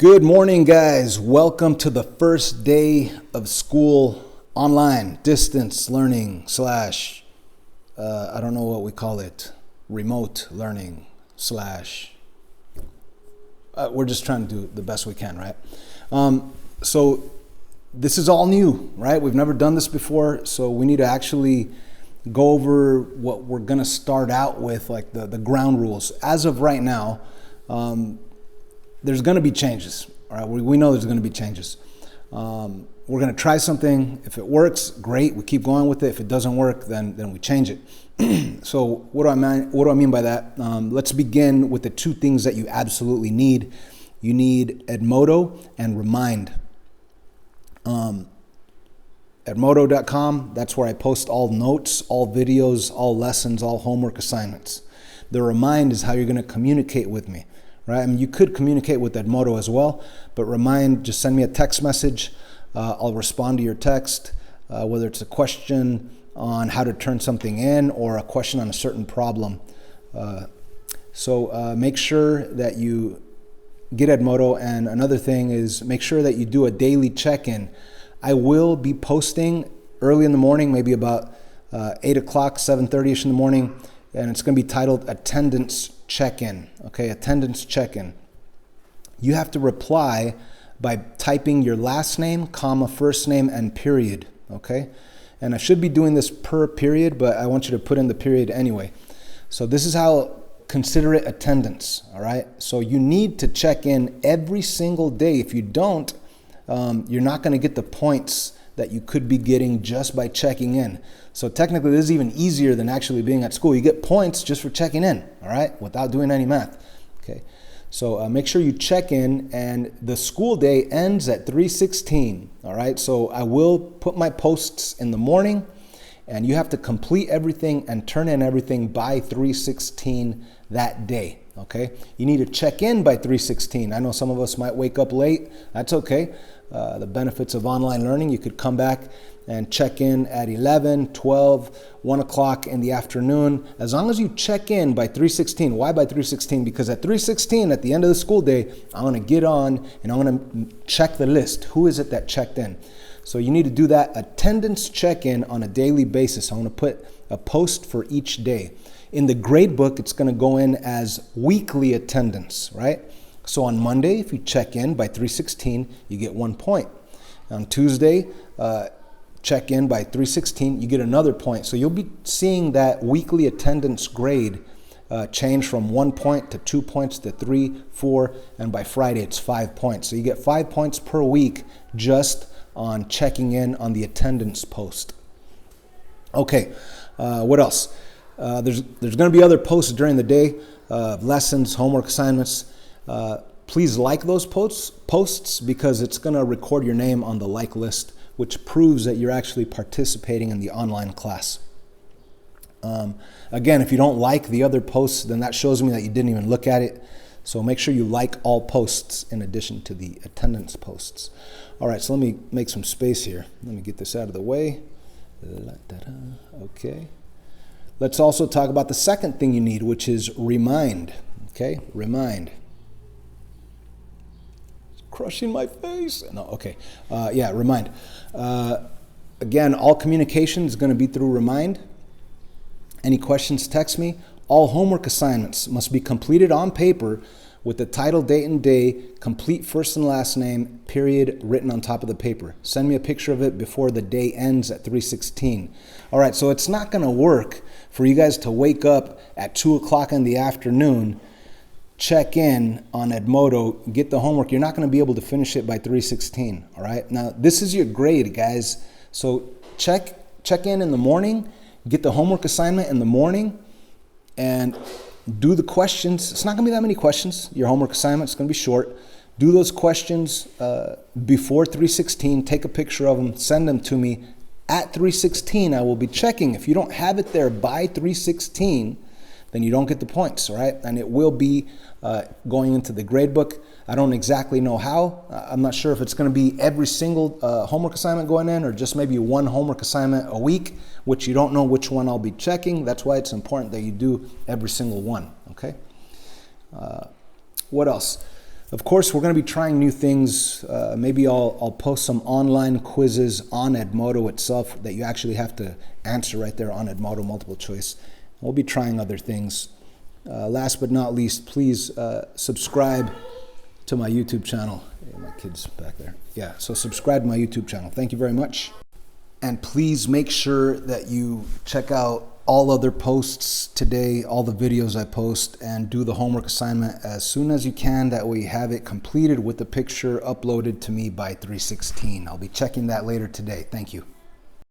Good morning, guys. Welcome to the first day of school online, distance learning slash, I don't know what we call it, remote learning slash, we're just trying to do the best we can, right? So this is all new, right? We've never done this before, so we need to actually go over what we're gonna start out with, like the ground rules. As of right now, there's going to be changes. All right, we know there's going to be changes. We're going to try something. If it works, great. We keep going with it. If it doesn't work, then we change it. So what do I mean by that? Let's begin with the two things that you absolutely need. You need Edmodo and Remind. Edmodo.com, that's where I post all notes, all videos, all lessons, all homework assignments. The Remind is how you're going to communicate with me. Right? I mean, you could communicate with Edmodo as well, but Remind, just send me a text message. I'll respond to your text, whether it's a question on how to turn something in or a question on a certain problem. So make sure that you get Edmodo. And another thing is make sure that you do a daily check-in. I will be posting early in the morning, maybe about 8 o'clock, 7:30ish in the morning, and it's going to be titled Attendance Check-in. Okay, attendance check-in. You have to reply by typing your last name, comma, first name, and period. Okay, and I should be doing this per period, but I want you to put in the period anyway. So this is how consider it attendance. All right, so you need to check in every single day. If you don't, you're not going to get the points that you could be getting just by checking in. So technically this is even easier than actually being at school. You get points just for checking in, all right, without doing any math. Okay, so make sure you check in, and the school day ends at 3:16, all right? So I will put my posts in the morning, and you have to complete everything and turn in everything by 3:16 that day, okay? You need to check in by 3:16. I know some of us might wake up late. That's okay. The benefits of online learning, you could come back and check in at 11, 12, 1 o'clock in the afternoon. As long as you check in by 3:16. Why by 3:16? Because at 3:16, at the end of the school day, I'm going to get on and I'm going to check the list. Who is it that checked in? So you need to do that attendance check-in on a daily basis. I'm going to put a post for each day. In the grade book, it's going to go in as weekly attendance, right? So on Monday, if you check in by 3:16, you get 1 point. On Tuesday, check in by 3:16, you get another point. So you'll be seeing that weekly attendance grade change from 1 point to 2 points to 3, 4, and by Friday it's 5 points. So you get 5 points per week just on checking in on the attendance post. Okay, what else? There's going to be other posts during the day, lessons, homework assignments. Please like those posts because it's going to record your name on the like list, which proves that you're actually participating in the online class. Again, if you don't like the other posts, then that shows me that you didn't even look at it. So make sure you like all posts in addition to the attendance posts. All right, so let me make some space here. Let me get this out of the way. Okay. Let's also talk about the second thing you need, which is Remind. Okay, Remind. Crushing my face. No, okay. Remind. Again, all communication is going to be through Remind. Any questions, text me. All homework assignments must be completed on paper with the title, date, and day, complete first and last name, period, written on top of the paper. Send me a picture of it before the day ends at 3:16. All right, so it's not going to work for you guys to wake up at 2 o'clock in the afternoon, check in on Edmodo, get the homework. You're not going to be able to finish it by 3:16, all right? Now, this is your grade, guys. So check in the morning, get the homework assignment in the morning, and do the questions. It's not going to be that many questions. Your homework assignment is going to be short. Do those questions before 3:16. Take a picture of them. Send them to me. At 3:16, I will be checking. If you don't have it there by 3:16, then you don't get the points, all right? And it will be going into the grade book. I don't exactly know how. I'm not sure if it's going to be every single homework assignment going in or just maybe one homework assignment a week, which you don't know which one I'll be checking. That's why it's important that you do every single one, okay? What else? Of course, we're going to be trying new things. Maybe I'll post some online quizzes on Edmodo itself that you actually have to answer right there on Edmodo, multiple choice. We'll be trying other things. Last but not least, please subscribe to my YouTube channel. Hey, my kid's back there. Yeah, so subscribe to my YouTube channel. Thank you very much. And please make sure that you check out all other posts today, all the videos I post, and do the homework assignment as soon as you can. That way you have it completed with the picture uploaded to me by 3/16. I'll be checking that later today. Thank you.